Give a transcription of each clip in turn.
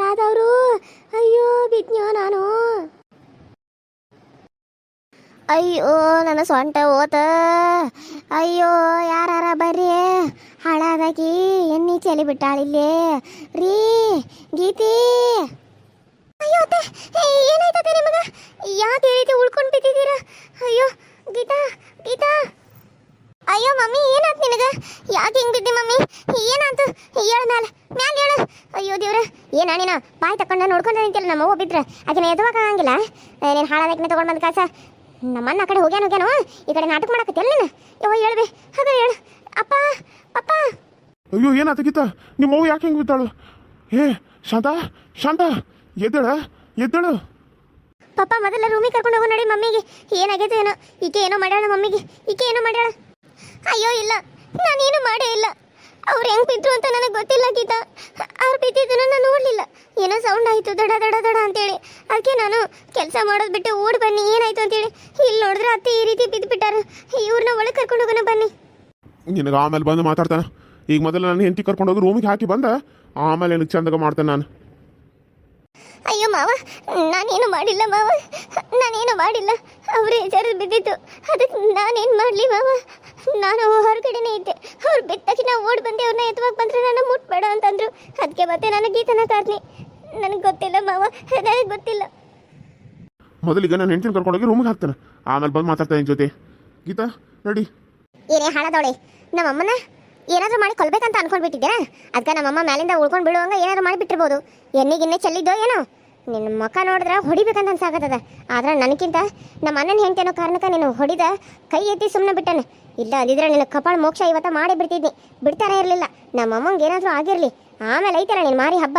ಯಾವ್ದವ್ರು? ಅಯ್ಯೋ ಬಿದ್ನ್ಯೋ ನಾನು. ಅಯ್ಯೋ ನನ್ನ ಸೊಂಟ ಓತ. ಅಯ್ಯೋ ಯಾರ ಬರ್ರಿ, ಹಾಳಾದಾಕಿ ಎಣ್ಣೆ ಚೆಲ್ಲಿ ಬಿಟ್ಟಾಳಿಲ್ಲಿ ರೀ. ಗೀತಿ, ಅಯ್ಯೋ ಅತ್ತೆ ಏನಾಯ್ತತೆ ನಿಮಗ? ಯಾಕೆ ಈ ರೀತಿ ಉಳ್ಕೊಂಡು ಬಿದ್ದಿದ್ದೀರಾ? ಅಯ್ಯೋ ಗೀತಾ, ಗೀತಾ. ಅಯ್ಯೋ ಮಮ್ಮಿ ಏನಾಯ್ತು ನಿನಗ? ಯಾಕೆ ಹಿಂಗೆ ಬಿದ್ದಿ ಮಮ್ಮಿ? ಏನಾಯ್ತು? ಹೇಳ ಮ್ಯಾಲ ಹೇಳ. ಅಯ್ಯೋ ದೇವ್ರ, ಏನ ನೀನು ಬಾಯಿ ತಕೊಂಡ ನೋಡ್ಕೊಂಡು ನಿಂತಿಲ್ಲ. ನಮ್ಮ ಅವ್ವ ಬಿದ್ರೆ ಅದನ್ನ ಎದುವಾಗ ಆಗಂಗಿಲ್ಲ. ನೀನು ಹಾಳಾದಕ್ಕೆ ತಗೊಂಡು ಬಂದ ಕಾಸ ನಮ್ಮನ್ನ ಆ ಕಡೆ ಹೋಗ್ಯಾನೋ ಈ ಕಡೆ ನಾಟಕ ಮಾಡಕತ್ತಿಲ್ಲ ನೀನು. ಯವ್ವ ಹೇಳ್ಬಿ, ಅದ ಹೇಳು. ಅಪ್ಪ ಅಪ್ಪ. ಅಯ್ಯೋ ಏನಾತ ಗೀತಾ, ನಿಮ್ಮ ಅವ್ವ ಯಾಕೆ ಹಿಂಗೆ ಬಿದ್ದಾಳು? ಏ ಶಾಂತ, ಶಾಂತ ಎದ್ದೇಳ, ಎದ್ದೇಳು. ಪಪ್ಪ ಮೊದಲ ರೂಮಿಗೆ ಕರ್ಕೊಂಡು ಹೋಗೋ ನೋಡಿ ಮಮ್ಮಿಗೆ. ಏನಾಗೈತೆ ಏನೋ, ಈಕೆ ಏನೋ ಮಾಡ್ಯಾಳ ಮಮ್ಮಿಗೆ. ಈಕೆ ಏನೋ ಮಾಡ್ಯಾಳ. ಅಯ್ಯೋ ಇಲ್ಲ, ನಾನೇನು ಮಾಡೇ ಇಲ್ಲ. ಅವ್ರು ಹೆಂಗೆ ಬಿದ್ರು ಅಂತ ನನಗೆ ಗೊತ್ತಿಲ್ಲ ಗೀತಾ. ಅವ್ರು ಬಿದ್ದಿದ್ದನ್ನು ನಾನು ನೋಡಲಿಲ್ಲ. ಏನೋ ಸೌಂಡ್ ಆಯಿತು ದಡ ದಡ ದಡ ಅಂತೇಳಿ. ಅದಕ್ಕೆ ನಾನು ಕೆಲಸ ಮಾಡೋದು ಬಿಟ್ಟು ಓಡಿ ಬನ್ನಿ ಏನಾಯ್ತು ಅಂತೇಳಿ. ಇಲ್ಲಿ ನೋಡಿದ್ರೆ ಅತ್ತೆ ಈ ರೀತಿ ಬಿದ್ದುಬಿಟ್ಟಾರ. ಇವ್ರನ್ನ ಒಳಗೆ ಕರ್ಕೊಂಡು ಹೋಗೋಣ ಬನ್ನಿ. ನಿನಗೆ ಆಮೇಲೆ ಬಂದು ಮಾತಾಡ್ತಾನೆ. ಈಗ ಮೊದಲು ನಾನು ಹೆಂಡತಿ ಕರ್ಕೊಂಡು ಹೋಗಿ ರೂಮಿಗೆ ಹಾಕಿ ಬಂದ ಆಮೇಲೆ ನನಗೆ ಚಂದಾಗ ಮಾಡ್ತೇನೆ ನಾನು. ಅಯ್ಯೋ ಮಾವ, ನಾನೇನು ಮಾಡಿಲ್ಲ ಮಾವ, ನಾನೇನು ಮಾಡಿಲ್ಲ. ಅವರೇ ಜರ ಬಿದ್ದಿತ್ತು, ಅದಕ್ಕೆ ನಾನೇನು ಮಾಡಲಿ ಮಾವ. ನಾನು ಹೊರಗಡೆನೇ ಇದ್ದೆ. ಅವ್ರು ಬಿದ್ದ ತಕ್ಷಣ ಓಡಿ ಬಂದೆ. ಅವ್ರನ್ನ ಎತ್ತುವಾಗ ಬಂದರೆ ನಾನು ಮುಟ್ಬೇಡ ಅಂತಂದ್ರು. ಅದಕ್ಕೆ ಮತ್ತೆ ನಾನು ಗೀತನ ಕಾರ್ನಿ. ನನಗೆ ಗೊತ್ತಿಲ್ಲ ಮಾವ, ನನಗೆ ಗೊತ್ತಿಲ್ಲ. ಮೊದಲಿಗೆ ನಾನು ಹೆಂಡತಿನ ಕರ್ಕೊಂಡೋಗಿ ರೂಮಿಗೆ ಹಾಕ್ತಾನೆ, ಆಮೇಲೆ ಬಂದು ಮಾತಾಡ್ತಾನೆ ನಿನ್ನ ಜೊತೆ. ಗೀತಾ ನಡಿ. ಏನೇ ಹಾಳದವಳೆ, ನಮ್ಮಮ್ಮನ ಏನಾದರೂ ಮಾಡಿ ಕೊಲ್ಬೇಕಂತ ಅನ್ಕೊಂಡ್ಬಿಟ್ಟಿದ್ದೆ. ಅದಕ್ಕೆ ನಮ್ಮಮ್ಮ ಮ್ಯಾಲಿಂದ ಉಳ್ಕೊಂಡು ಬೀಳುವಂಗ ಏನಾದರೂ ಮಾಡಿಬಿಟ್ಟಿರ್ಬೋದು. ಎಣ್ಣೆಗಿನ್ನೆ ಚೆಲ್ಲಿದ್ದೋ ಏನೋ. ನಿನ್ನ ಮುಖ ನೋಡಿದ್ರೆ ಹೊಡಿಬೇಕಂತ ಅನ್ಸಾಗತ್ತದ. ಆದ್ರೆ ನನಗಿಂತ ನಮ್ಮ ಅಣ್ಣನ ಹೆಂಡತಿ ಅನ್ನೋ ಕಾರಣಕ್ಕೆ ನೀನು ಹೊಡಿದ ಕೈ ಎತ್ತಿ ಸುಮ್ಮನೆ ಬಿಟ್ಟನೆ. ಇಲ್ಲ ಅಂದಿದ್ರೆ ನಿನ್ನ ಕಪಾಳ ಮೋಕ್ಷ ಇವತ್ತ ಮಾಡಿ ಬಿಡ್ತಿದ್ನಿ. ಬಿಡ್ತಾನೆ ಇರಲಿಲ್ಲ. ನಮ್ಮಮ್ಮಂಗೆ ಏನಾದರೂ ಆಗಿರಲಿ, ಆಮೇಲೆ ಐತಲ್ಲ ನೀನು ಮಾರಿ ಹಬ್ಬ.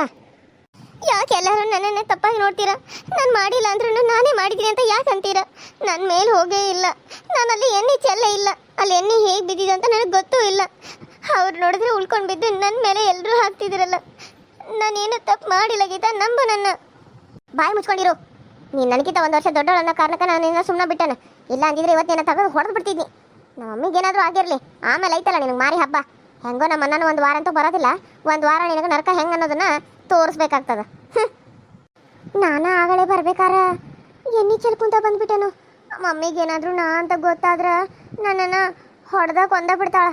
ಯಾಕೆ ಎಲ್ಲರೂ ನನ್ನನ್ನೇ ತಪ್ಪಾಗಿ ನೋಡ್ತೀರಾ? ನಾನು ಮಾಡಿಲ್ಲ ಅಂದ್ರೂ ನಾನೇ ಮಾಡಿದ್ದೀನಿ ಅಂತ ಯಾಕೆ ಅಂತೀರಾ? ನನ್ನ ಮೇಲೆ ಹೋಗೇ ಇಲ್ಲ. ನಾನು ಅಲ್ಲಿ ಎಣ್ಣೆ ಚೆಲ್ಲೇ ಇಲ್ಲ. ಅಲ್ಲಿ ಎಣ್ಣೆ ಹೇಗೆ ಬಿದ್ದಿದೆ ಅಂತ ನನಗೆ ಗೊತ್ತೂ ಇಲ್ಲ. ಅವ್ರು ನೋಡಿದ್ರೆ ಉಳ್ಕೊಂಡು ಬಿದ್ದು ನನ್ನ ಮೇಲೆ ಎಲ್ಲರೂ ಹಾಕ್ತಿದ್ದೀರಲ್ಲ. ನಾನೇನು ತಪ್ಪು ಮಾಡಿಲ್ಲ ಗೀತಾ, ನಂಬು ನನ್ನ. ಬಾಯಿ ಮುಚ್ಕೊಂಡಿರು. ನೀನು ನನಗಿಂತ ಒಂದು ವರ್ಷ ದೊಡ್ಡವಳು ಅನ್ನೋ ಕಾರಣಕ್ಕೆ ನಾನು ನಿನ್ನ ಸುಮ್ಮನೆ ಬಿಟ್ಟೆನ. ಇಲ್ಲ ಅಂದಿದ್ರೆ ಇವತ್ತೇನ ತೆಗೆದು ಹೊಡೆದು ಬಿಡ್ತಿದ್ನಿ. ನಮ್ಮ ಮಮ್ಮಿಗೆ ಏನಾದರೂ ಆಗಿರಲಿ, ಆಮೇಲೆ ಐತಲ್ಲ ನಿನಗೆ ಮಾರಿ ಹಬ್ಬ. ಹೆಂಗೋ ನಮ್ಮ ಅಣ್ಣನ ಒಂದು ವಾರ ಅಂತೂ ಬರೋದಿಲ್ಲ. ಒಂದು ವಾರ ನಿನಗೆ ನರಕ ಹೆಂಗೆ ಅನ್ನೋದನ್ನ ತೋರಿಸ್ಬೇಕಾಗ್ತದ. ನಾನು ಆಗಲೇ ಬರ್ಬೇಕಾರ ಎಣ್ಣೆ ಚೆಲ್ಕುಂತ ಬಂದ್ಬಿಟ್ಟೆನು. ಮಮ್ಮಿಗೆ ಏನಾದರೂ ನಾ ಅಂತ ಗೊತ್ತಾದ್ರೆ ನನ್ನನ್ನು ಹೊಡೆದ ಕೊಂದ ಬಿಡ್ತಾಳ.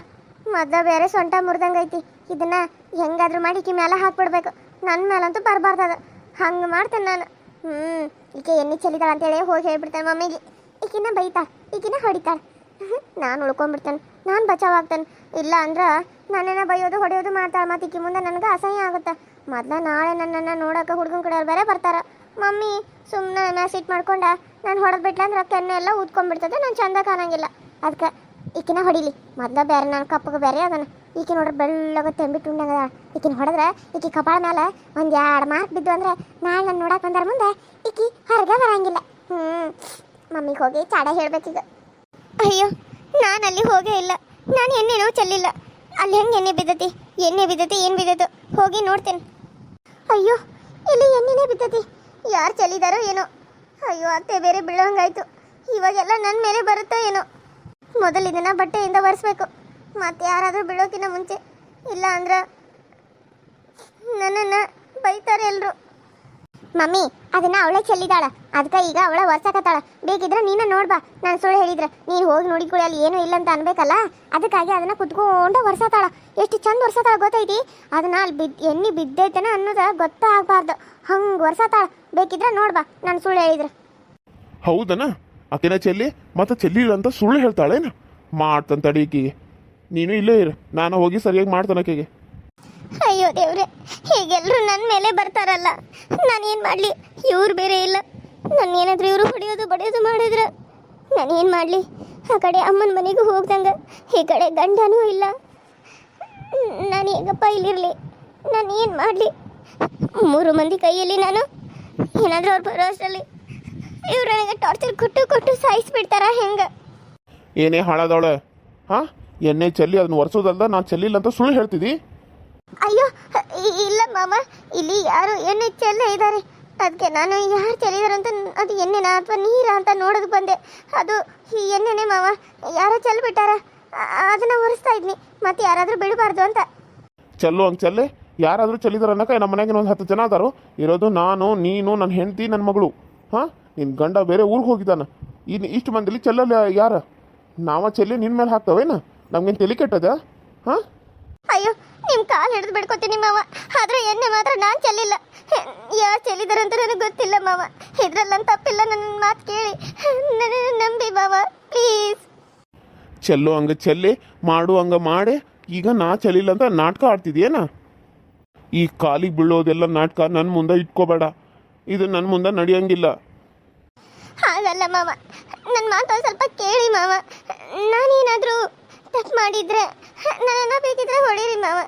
ಮೊದಲ ಬೇರೆ ಸೊಂಟ ಮುರಿದಂಗೈತಿ. ಇದನ್ನ ಹೆಂಗಾದ್ರೂ ಮಾಡಿ ಈಕಿ ಮೇಲೆ ಹಾಕ್ಬಿಡ್ಬೇಕು. ನನ್ನ ಮೇಲಂತೂ ಬರಬಾರ್ದದ. ಹಂಗೆ ಮಾಡ್ತೇನೆ ನಾನು. ಈಕೆ ಎಣ್ಣೆ ಚೆಲ್ಲಿದಾಳ ಅಂತೇಳಿ ಹೋಗಿ ಹೇಳ್ಬಿಡ್ತೇನೆ ಮಮ್ಮಿಗೆ. ಈಕಿನ ಬೈತಾಳೆ, ಈಕಿನ ಹೊಡಿತಾಳೆ. ನಾನು ಉಳ್ಕೊಂಡ್ಬಿಡ್ತೇನೆ, ನಾನು ಬಚಾವಾಗ್ತೇನೆ. ಇಲ್ಲ ಅಂದ್ರೆ ನನ್ನನ್ನು ಬೈಯೋದು ಹೊಡೆಯೋದು ಮಾಡ್ತಾಳೆ. ಮತ್ತು ಈಕಿ ಮುಂದೆ ನನಗೆ ಅಸಹ್ಯ ಆಗುತ್ತೆ. ಮೊದಲ ನಾಳೆ ನನ್ನನ್ನು ನೋಡೋಕೆ ಹುಡುಗನ ಕಡೆಯವ್ರು ಬೇರೆ ಬರ್ತಾರೆ. ಮಮ್ಮಿ ಸುಮ್ಮನೆ ಮ್ಯಾಸಿಟ್ ಮಾಡ್ಕೊಂಡ ನಾನು ಹೊಡೆದು ಬಿಟ್ಲ ಅಂದ್ರೆ ಕೆನ್ನೆ ಎಲ್ಲ ಊದ್ಕೊಂಡ್ಬಿಡ್ತದೆ. ನಾನು ಚಂದ ಕಾಣಂಗಿಲ್ಲ. ಅದಕ್ಕೆ ಈಕಿನ ಹೊಡಿಲಿ. ಮೊದಲ ಬೇರೆ ನಾನು ಕಪ್ಪಗೆ ಬೇರೆ ಅದನ್ನ. ಈಕಿ ನೋಡ್ರೆ ಬೆಳ್ಳಗ ತೆಂಬಿಟ್ಟು ಉಂಡಂಗದ. ಈಕಿನ ಹೊಡೆದ್ರೆ ಈಕಿ ಕಪಾಳ ಮೇಲೆ ಒಂದು 2 ಮಾರ್ಕ್ ಬಿದ್ದು ಅಂದ್ರೆ ನಾಳೆ ನಾನು ನೋಡಕ್ಕೆ ಬಂದಾರ ಮುಂದೆ ಈಕಿ ಹೊರಗೆ ಬರಂಗಿಲ್ಲ. ಮಮ್ಮಿಗೆ ಹೋಗಿ ಚಾಡ ಹೇಳ್ಬೇಕೀಗ. ಅಯ್ಯೋ ನಾನು ಅಲ್ಲಿ ಹೋಗೇ ಇಲ್ಲ. ನಾನು ಎಣ್ಣೆನೂ ಚೆಲ್ಲಿಲ್ಲ. ಅಲ್ಲಿ ಹೆಂಗೆ ಎಣ್ಣೆ ಬಿದ್ದತಿ, ಎಣ್ಣೆ ಬಿದ್ದತಿ, ಏನು ಬಿದ್ದತು ಹೋಗಿ ನೋಡ್ತೇನೆ. ಅಯ್ಯೋ ಇಲ್ಲಿ ಎಣ್ಣೆನೇ ಬಿದ್ದತಿ. ಯಾರು ಚೆಲ್ಲಿದಾರೋ ಏನೋ. ಅಯ್ಯೋ ಅತ್ತೆ ಬೇರೆ ಬೀಳೋಂಗಾಯ್ತು. ಇವಾಗೆಲ್ಲ ನನ್ನ ಮೇಲೆ ಬರುತ್ತೋ ಏನೋ. ಮೊದಲು ಇದನ್ನು ಬಟ್ಟೆಯಿಂದ ಒರೆಸ್ಬೇಕು. ಮತ್ತೆ ಯಾರಾದರೂ ಬೀಳೋಕ್ಕಿಂತ ಮುಂಚೆ. ಇಲ್ಲ ಅಂದ್ರೆ ನನ್ನನ್ನು ಬೈತಾರೆ ಎಲ್ಲರೂ. ಮಮ್ಮಿ ಅದನ್ನ ಅವಳೇ ಚೆಲ್ಲಿದಾಳ. ಅದಕ್ಕೆ ಈಗ ಅವಳ ಒರ್ಸಕತ್ತಾಳ. ಬೇಕಿದ್ರೆ ನೀನು ನೋಡ್ಬಾ. ನಾನು ಸುಳ್ಳು ಹೇಳಿದ್ರೆ ನೀನು ಹೋಗಿ ನೋಡಿಕೊಳ್ಳಿ ಅಲ್ಲಿ ಏನೂ ಇಲ್ಲ ಅಂತ ಅನ್ಬೇಕಲ್ಲ. ಅದಕ್ಕಾಗಿ ಅದನ್ನ ಕುತ್ಕೊಂಡು ಒರ್ಸತಾಳ. ಎಷ್ಟು ಚಂದ ಒರ್ಸತಾಳ ಗೊತ್ತೈತಿ. ಅದನ್ನ ಅಲ್ಲಿ ಎಣ್ಣೆ ಬಿದ್ದೈತನ ಅನ್ನೋದು ಗೊತ್ತಾಗಬಾರ್ದು. ಹಂಗೆ ಒರ್ಸತಾಳ. ಬೇಕಿದ್ರೆ ನೋಡ್ಬಾ ನಾನು ಸುಳ್ಳು ಹೇಳಿದ್ರೆ. ಹೌದನ? ಆಕೆನ ಚೆಲ್ಲಿ ಮತ್ತೆ ಚೆಲ್ಲಿಲ್ಲ ಅಂತ ಸುಳ್ಳು ಹೇಳ್ತಾಳೇನು? ಮಾಡ್ತಾನೆ ತಡೀಕಿಗೆ. ನೀನು ಇಲ್ಲೇ ಇರು, ನಾನು ಹೋಗಿ ಸರಿಯಾಗಿ ಮಾಡ್ತಾನೆ ಆಕೆಗೆ. ಅಯ್ಯೋ ದೇವ್ರೆ, ಹೀಗೆಲ್ಲರೂ ನನ್ನ ಮೇಲೆ ಬರ್ತಾರಲ್ಲ, ನಾನೇನು ಮಾಡಲಿ? ಇವ್ರು ಬೇರೆ ಇಲ್ಲ. ನಾನೇನಾದರೂ ಇವರು ಹೊಡೆಯೋದು ಬಡಿಯೋದು ಮಾಡಿದ್ರೆ ನಾನೇನು ಮಾಡಲಿ? ಆ ಕಡೆ ಅಮ್ಮನ ಮನೆಗೂ ಹೋಗ್ದಂಗೆ, ಈ ಕಡೆ ಗಂಡನೂ ಇಲ್ಲ. ನಾನು ಹೇಗಪ್ಪ ಇಲ್ಲಿರಲಿ? ನಾನು ಏನು ಮಾಡಲಿ? 3 ಮಂದಿ ಕೈಯಲ್ಲಿ ನಾನು ಏನಾದರೂ ಅವ್ರು ಬರೋ ಅಷ್ಟರಲ್ಲಿ ಇವ್ರು ನನಗೆ ಟಾರ್ಚರ್ ಕೊಟ್ಟು ಕೊಟ್ಟು ಸಾಯಿಸ್ಬಿಡ್ತಾರ ಹೆಂಗೆ? ಏನೇ ಹಾಳಾದವಳೆ, ಹಾಂ? ಎಣ್ಣೆ ಚೆಲ್ಲಿ ಅದನ್ನ ಒರೆಸೋದಲ್ದ ನಾನು ಚೆಲ್ಲಿಲ್ಲ ಅಂತ ಸುಳ್ಳು ಹೇಳ್ತಿದ್ದಿ? ಅಯ್ಯೋ ಇಲ್ಲ ಮಾಮ, ಇಲ್ಲಿ ಯಾರು ಎಣ್ಣೆ ಚೆಲ್ಲೇ ಇದ್ದಾರೆ. ಅದಕ್ಕೆ ನಾನು ಯಾರು ಚೆಲ್ಲಿದಾರೆ ಅಂತ, ಅದು ಎಣ್ಣೆನಾ ಅಥವಾ ನೀರಾ ಅಂತ ನೋಡೋದು ಬಂದೆ. ಅದು ಈ ಎಣ್ಣೆನೇ ಮಾವ, ಯಾರೋ ಚೆಲ್ಬಿಟ್ಟಾರ. ಅದನ್ನು ಒರೆಸ್ತಾ ಇದ್ನಿ, ಮತ್ತೆ ಯಾರಾದರೂ ಬಿಡಬಾರ್ದು ಅಂತ. ಚೆಲ್ಲು ಹಂಗೆ ಚೆಲ್ಲೆ, ಯಾರಾದರೂ ಚೆಲ್ಲಿದಾರ ಅನ್ನಕ ನಮ್ಮ ಮನೆಯಾಗ ಒಂದು 10 ಜನ ಅದಾರು. ಇರೋದು ನಾನು, ನೀನು, ನನ್ನ ಹೆಂಡತಿ, ನನ್ನ ಮಗಳು. ಹಾಂ, ನಿನ್ನ ಗಂಡ ಬೇರೆ ಊರಿಗೆ ಹೋಗಿದ್ದಾನ. ಇನ್ನು ಇಷ್ಟು ಮಂದಿಲಿ ಚೆಲ್ಲಲ್ಲ ಯಾರು? ನಾವ ಚೆಲ್ಲಿ ನಿನ್ನ ಮೇಲೆ ಹಾಕ್ತವೇನ? ನಮ್ಗೇನು ತಲೆ ಕೆಟ್ಟದ? ಹಾಂ, ಅಯ್ಯೋ ನಿಮ್ಮ ಕಾಲು ಹಿಡಿದು ಬಿಡ್ಕೊತೀನಿ ಮಾವ. ಆದ್ರೆ ಎಣ್ಣೆ ಮಾತ್ರ ನಾನು ಚೆಲ್ಲಿಲ್ಲ. ಯಾರು ಚೆಲ್ಲಿದಾರಂತ ನನಗೆ ಗೊತ್ತಿಲ್ಲ ಮಾವ. ಇದ್ರಲ್ಲ ತಪ್ಪಿಲ್ಲ. ನನ್ನ ಮಾತು ಕೇಳಿ ನನ್ನ ನಂಬಿ ಮಾವ, ಪ್ಲೀಸ್. ಚೆಲ್ಲು ಹಂಗೆ ಚೆಲ್ಲಿ, ಮಾಡು ಹಂಗೆ ಮಾಡಿ. ಈಗ ನಾ ಚೆಲ್ಲಿಲ್ಲ ಅಂತ ನಾಟಕ ಆಡ್ತಿದ್ಯೇನ? ಈ ಕಾಲಿಗೆ ಬೀಳೋದೆಲ್ಲ ನಾಟಕ ನನ್ನ ಮುಂದೆ ಇಟ್ಕೋಬೇಡ. ಇದು ನನ್ನ ಮುಂದೆ ನಡೆಯಂಗಿಲ್ಲ. ಹಾಗಲ್ಲ ಮಾವ, ನನ್ನ ಮಾತು ಒಂದು ಸ್ವಲ್ಪ ಕೇಳಿ ಮಾವ. ನಾನೇನಾದರೂ ತಪ್ಪು ಮಾಡಿದ್ರೆ ನನ್ನನ್ನು ಬೇಕಿದ್ರೆ ಹೊಡೀರಿ ಮಾವ.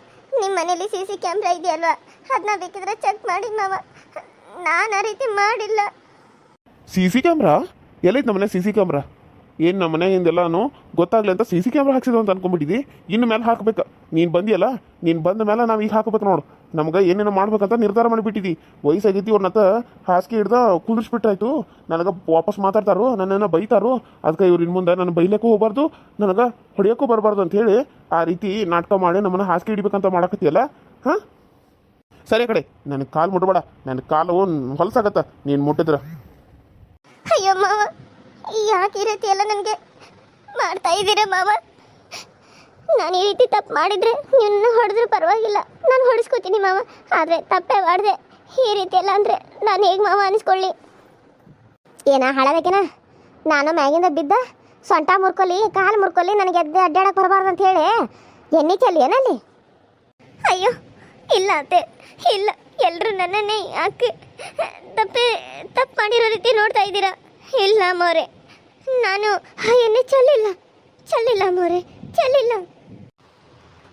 ನಿಮ್ಮ ಮನೇಲಿ CC ಕ್ಯಾಮ್ರಾ ಇದೆಯಲ್ವಾ, ಅದನ್ನ ಬೇಕಿದ್ರೆ ಚೆಕ್ ಮಾಡಿ ಮಾವ. ನಾನು ಆ ರೀತಿ ಮಾಡಿಲ್ಲ. CC ಕ್ಯಾಮ್ರಾ ಎಲ್ಲೈತೆ? ನಮ್ಮ ಮನೆ CC ಕ್ಯಾಮ್ರಾ ಏನು? ನಮ್ಮ ಮನೆಯಿಂದೆಲ್ಲಾನು ಗೊತ್ತಾಗ್ಲಿ ಅಂತ CC ಕ್ಯಾಮ್ರಾ ಹಾಕ್ಸಿದ್ವು ಅಂತ ಅನ್ಕೊಂಡ್ಬಿಟ್ಟಿದ್ದಿ. ಇನ್ನು ಮೇಲೆ ಹಾಕ್ಬೇಕು. ನೀನು ಬಂದಿಯಲ್ಲ, ನೀನು ಬಂದ ಮೇಲೆ ನಾವು ಈಗ ಹಾಕ್ಬೇಕು ನೋಡು. ನಮ್ಗೆ ಏನೇನು ಮಾಡ್ಬೇಕಂತ ನಿರ್ಧಾರ ಮಾಡಿಬಿಟ್ಟಿದ್ದಿ. ವಯಸ್ಸಾಗೈತಿ, ಅವ್ರನ್ನತ್ತ ಹಾಸಿಗೆ ಹಿಡ್ದ ಕುಂದಿರ್ಸ್ಬಿಟ್ರಾಯ್ತು. ನನಗೆ ವಾಪಸ್ ಮಾತಾಡ್ತಾರೋ, ನನ್ನನ್ನು ಬೈತಾರೋ. ಅದಕ್ಕೆ ಇವ್ರು ಇನ್ನು ಮುಂದೆ ನನ್ನ ಬೈಲಕ್ಕೂ ಹೋಗ್ಬಾರ್ದು, ನನಗೆ ಹೊಡಿಯೋಕ್ಕೂ ಬರಬಾರ್ದು ಅಂತೇಳಿ ಆ ರೀತಿ ನಾಟಕ ಮಾಡಿ ನಮ್ಮನ್ನು ಹಾಸಿಗೆ ಹಿಡಿಬೇಕಂತ ಮಾಡಕತ್ತೀಯಲ್ಲ. ಹಾಂ, ಸರಿ ಕಡೆ ನನಗೆ ಕಾಲು ಮುಟ್ಬೇಡ. ನನ್ನ ಕಾಲು ಹೊಲಸಾಗತ್ತ ನೀನು ಮುಟ್ಟಿದ್ರೆ. ಅಯ್ಯೋ ಮಾವ, ಯಾಕೆ ಈ ರೀತಿ ಎಲ್ಲ ನನಗೆ ಮಾಡ್ತಾ ಇದ್ದೀರಾ ಮಾವ? ನಾನು ಈ ರೀತಿ ತಪ್ಪು ಮಾಡಿದರೆ ನಿನ್ನ ಹೊಡೆದ್ರೂ ಪರವಾಗಿಲ್ಲ, ನಾನು ಹೊಡಿಸ್ಕೋತೀನಿ ಮಾವ. ಆದರೆ ತಪ್ಪೇ ಮಾಡಿದೆ ಈ ರೀತಿ ಎಲ್ಲ ಅಂದರೆ ನಾನು ಹೇಗೆ ಮಾವ ಅನಿಸ್ಕೊಳ್ಳಿ? ಏನ ಹಾಳಬೇಕೇನ? ನಾನು ಮ್ಯಾಗಿಂದ ಬಿದ್ದ ಸೊಂಟ ಮುರ್ಕೊಲಿ, ಕಾಲು ಮುರ್ಕೊಲಿ, ನನಗೆ ಎದ್ದೆ ಅಡ್ಡಾಡಕ್ಕೆ ಬರಬಾರ್ದು ಅಂತ ಹೇಳಿ ಎಣ್ಣೆ ಚೆಲ್ಲಿ ಏನಲ್ಲಿ? ಅಯ್ಯೋ ಇಲ್ಲ ಅತ್ತೆ, ಇಲ್ಲ. ಎಲ್ಲರೂ ನನ್ನನ್ನೇ ಯಾಕೆ ತಪ್ಪು ಮಾಡಿರೋ ರೀತಿ ನೋಡ್ತಾ ಇದ್ದೀರಾ? ಇಲ್ಲ ಮೋರೆ, ನಾನು ಎಣ್ಣೆ ಚೆಲ್ಲಿಲ್ಲ ಮೋರೆ, ಚೆಲ್ಲಿಲ್ಲ.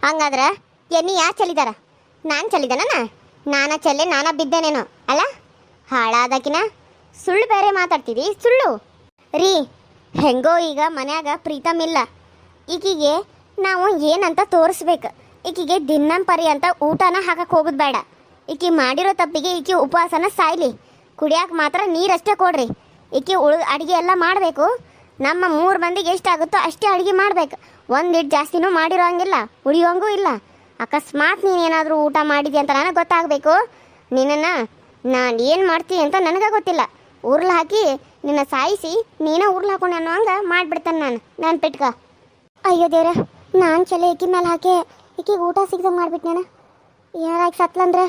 ಹಂಗಾದ್ರೆ ಎಣ್ಣೆ ಯಾರು ಚೆಲ್ಲಿದಾರ? ನಾನು ಚೆಲ್ಲಿದ್ದಾನ? ನಾನ ಚೆಲ್ಲಿ ನಾನ ಬಿದ್ದೇನೇನೋ ಅಲ್ಲ? ಹಾಳಾದಕಿನ ಸುಳ್ಳು ಬೇರೆ ಮಾತಾಡ್ತಿದಿ, ಸುಳ್ಳು ರೀ. ಹೆಂಗೋ ಈಗ ಮನ್ಯಾಗ ಪ್ರೀತಮ್ ಇಲ್ಲ. ಈಕಿಗೆ ನಾವು ಏನಂತ ತೋರಿಸ್ಬೇಕು. ಈಕಿಗೆ ದಿನಂಪರಿ ಅಂತ ಊಟನ ಹಾಕಕ್ಕೆ ಹೋಗೋದು ಬೇಡ. ಈಕಿ ಮಾಡಿರೋ ತಪ್ಪಿಗೆ ಈಕಿ ಉಪವಾಸನ ಸಾಯ್ಲಿ. ಕುಡಿಯೋಕೆ ಮಾತ್ರ ನೀರಷ್ಟೇ ಕೊಡ್ರಿ. ಈಕಿ ಅಡುಗೆ ಎಲ್ಲ ಮಾಡಬೇಕು. ನಮ್ಮ 3 ಮಂದಿಗೆ ಎಷ್ಟಾಗುತ್ತೋ ಅಷ್ಟೇ ಅಡುಗೆ ಮಾಡ್ಬೇಕು. ಒಂದಿಟ್ಟು ಜಾಸ್ತಿನೂ ಮಾಡಿರೋ ಹಂಗಿಲ್ಲ, ಉಳಿಯೋಂಗೂ ಇಲ್ಲ. ಅಕಸ್ಮಾತ್ ನೀನೇನಾದರೂ ಊಟ ಮಾಡಿದೆ ಅಂತ ನನಗೆ ಗೊತ್ತಾಗಬೇಕು. ನಿನ್ನನ್ನು ನಾನು ಏನು ಮಾಡ್ತೀನಿ ಅಂತ ನನಗೆ ಗೊತ್ತಿಲ್ಲ. ಉರ್ಲು ಹಾಕಿ ನಿನ್ನ ಸಾಯಿಸಿ ನೀನೇ ಉರ್ಲು ಹಾಕೊಂಡು ಅನ್ನೋ ಹಂಗೆ ಮಾಡಿಬಿಡ್ತೇನೆ ನಾನು ಪೆಟ್ಕ. ಅಯ್ಯೋ ದೇವ್ರ, ನಾನು ಚೆಲೆ ಈಕಿ ಮೇಲೆ ಹಾಕಿ ಈಕಿಗೆ ಊಟ ಸಿಗ್ದಂಗೆ ಮಾಡಿಬಿಟ್ನೇನ. ಯಾರಾಗಿ ಸತ್ಲಂದ್ರೆ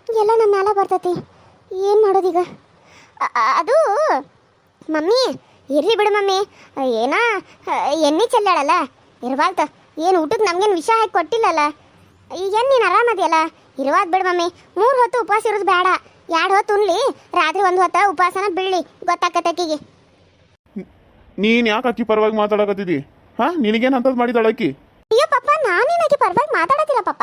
ಎಲ್ಲ ನಮ್ಮ ಮೇಲೆ ಬರ್ತೈತಿ. ಏನು ಮಾಡೋದೀಗ? ಅದು ಮಮ್ಮಿ, ಇರ್ರಿ ಬಿಡು ಮಮ್ಮಿ. ಏನ ಎಣ್ಣೆ ಚೆಲ್ಲಾಳಲ್ಲ, ಇರ್ಬಾರ್ದು. ಏನು ಊಟಕ್ಕೆ ನಮ್ಗೇನು ವಿಷ ಹಾಕಿ ಕೊಟ್ಟಿಲ್ಲಲ್ಲ. ಈಗೇನು ನೀನು ಆರಾಮದಿಯಲ್ಲ, ಇರುವಾದ ಬಿಡು ಮಮ್ಮಿ. 3 ಹೊತ್ತು ಉಪವಾಸ ಇರೋದು ಬೇಡ. 2 ಹೊತ್ತು ಉಣ್ಲಿ, ರಾತ್ರಿ 1 ಹೊತ್ತು ಉಪವಾಸನ ಬೀಳಿ, ಗೊತ್ತಾಕತ್ತಕ್ಕಿಗೆ. ನೀನು ಯಾಕೆ ಅಕ್ಕಿ ಪರವಾಗಿ ಮಾತಾಡಕತ್ತಿದ್ದಿ? ಹಾಂ, ನಿನಗೇನು ಅಂಥದ್ದು ಮಾಡಿದಾಳೆ ಅಕ್ಕಿ? ಅಯ್ಯೋ ಪಾಪ, ನಾನೇನಾಕಿ ಪರವಾಗಿ ಮಾತಾಡತ್ತಿಲ್ಲ ಪಾಪ.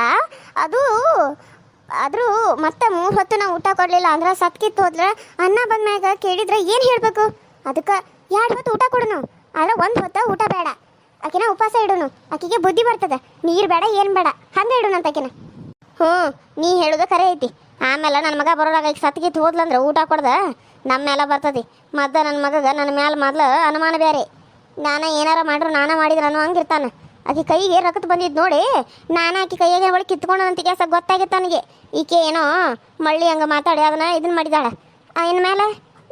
ಆದರೂ ಮತ್ತೆ 3 ಹೊತ್ತು ನಾವು ಊಟ ಕೊಡಲಿಲ್ಲ ಅಂದ್ರೆ ಸತ್ಕಿತ್ತು ಹೋದ್ರೆ ಅನ್ನ ಬಂದ್ಮ್ಯಾಗ ಕೇಳಿದ್ರೆ ಏನು ಹೇಳಬೇಕು? ಅದಕ್ಕೆ 2 ಹೊತ್ತು ಊಟ ಕೊಡೋನು, ಆದ್ರೆ 1 ಹೊತ್ತು ಊಟ ಬೇಡ. ಆಕಿನ ಉಪವಾಸ ಇಡೋನು. ಆಕಿಗೆ ಬುದ್ಧಿ ಬರ್ತದೆ. ನೀರು ಬೇಡ, ಏನು ಬೇಡ, ಹಂಗೆ ಇಡೋನು ಅಂತ ಆಕಿನ. ನೀ ಹೇಳೋದು ಖರೆ ಐತಿ. ಆಮೇಲೆ ನನ್ನ ಮಗ ಬರೋರಾಗ ಈಗ ಸತ್ಕಿತ್ತು ಹೋದ್ಲಂದ್ರೆ ಊಟ ಕೊಡ್ದ ನಮ್ಮ ಮೇಲೆ ಬರ್ತದೆ. ಮದ್ದ ನನ್ನ ಮಗಗೆ ನನ್ನ ಮೇಲೆ ಮೊದಲು ಅನುಮಾನ ಬೇರೆ. ನಾನು ಏನಾರ ಮಾಡ್ರು ನಾನೇ ಮಾಡಿದ್ರೆ ಅನ್ನೋ ಹಂಗಿರ್ತಾನೆ. ಆಕೆ ಕೈಗೆ ರಕ್ತ ಬಂದಿದ್ದು ನೋಡಿ ನಾನು ಆಕೆ ಕೈಯಾಗೆ ಒಳಗೆ ಕಿತ್ಕೊಂಡಂತ ಕೆಲಸ ಗೊತ್ತಾಗಿತ್ತು ನನಗೆ. ಈಕೆ ಏನೋ ಮಳ್ಳಿ ಹಂಗೆ ಮಾತಾಡಿ ಅದನ್ನ ಇದನ್ನು ಮಾಡಿದಾಳೆ. ಇನ್ಮೇಲೆ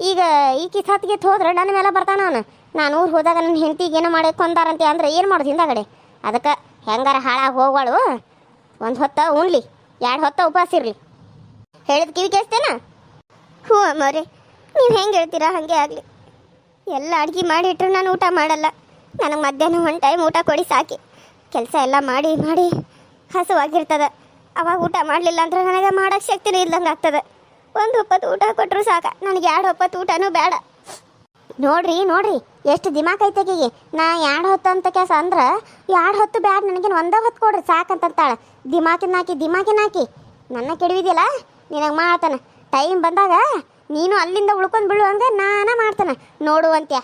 ಈಗ ಈಕೆ ಸತ್ಗೆ ಹೋದ್ರೆ ನನ್ನ ಮೇಲೆ ಬರ್ತಾನ ಅವನು. ನಾನು ಊರು ಹೋದಾಗ ನನ್ನ ಹೆಂಡತಿಗೆ ಏನೋ ಮಾಡಿ ಕೊಂದಾರಂತೆ ಅಂದ್ರೆ ಏನು ಮಾಡೋದು ಹಿಂದಾಗಡೆ? ಅದಕ್ಕೆ ಹೆಂಗಾರ ಹಾಳಾಗಿ ಹೋಗೋಳು. 1 ಹೊತ್ತು ಉಣ್ಲಿ, 2 ಹೊತ್ತು ಉಪವಾಸ ಇರಲಿ. ಹೇಳಿದ ಕಿವಿ ಕೇಳಿಸ್ತೇನ? ಹ್ಞೂ ಅಮ್ಮವ್ರೆ, ನೀವು ಹೆಂಗೆ ಹೇಳ್ತೀರಾ ಹಾಗೆ ಆಗಲಿ. ಎಲ್ಲ ಅಡುಗೆ ಮಾಡಿಟ್ರು ನಾನು ಊಟ ಮಾಡಲ್ಲ. ನನಗೆ ಮಧ್ಯಾಹ್ನ 1 ಟೈಮ್ ಊಟ ಕೊಡಿ ಸಾಕಿ. ಕೆಲಸ ಎಲ್ಲ ಮಾಡಿ ಮಾಡಿ ಹಸುವಾಗಿರ್ತದೆ. ಅವಾಗ ಊಟ ಮಾಡಲಿಲ್ಲ ಅಂದ್ರೆ ನನಗೆ ಮಾಡೋಕ್ಕೆ ಶಕ್ತಿನೂ ಇಲ್ಲಂಗೆ ಆಗ್ತದೆ. 1 ಹೊತ್ತು ಊಟ ಕೊಟ್ಟರು ಸಾಕ, ನನಗೆ 2 ಹೊತ್ತು ಊಟನೂ ಬೇಡ. ನೋಡ್ರಿ ಎಷ್ಟು ದಿಮಾಕ್ ಐತೆಗಿಗೆ. ನಾ 2 ಹೊತ್ತು ಅಂತ ಕೆಲಸ ಅಂದ್ರೆ 2 ಹೊತ್ತು ಬೇಡ, ನನಗೇನು 1 ಹೊತ್ತು ಕೊಡ್ರಿ ಸಾಕಂತಾಳೆ. ದಿಮಾಕಿನ ಹಾಕಿ ನನ್ನ ಕೆಡವಿದಿಲ್ಲ. ನಿನಗೆ ಮಾಡ್ತಾನೆ ಟೈಮ್ ಬಂದಾಗ ನೀನು ಅಲ್ಲಿಂದ ಉಳ್ಕೊಂಡು ಬೀಳುವಂಗೆ ನಾನು ಮಾಡ್ತಾನೆ ನೋಡುವಂತ್ಯ.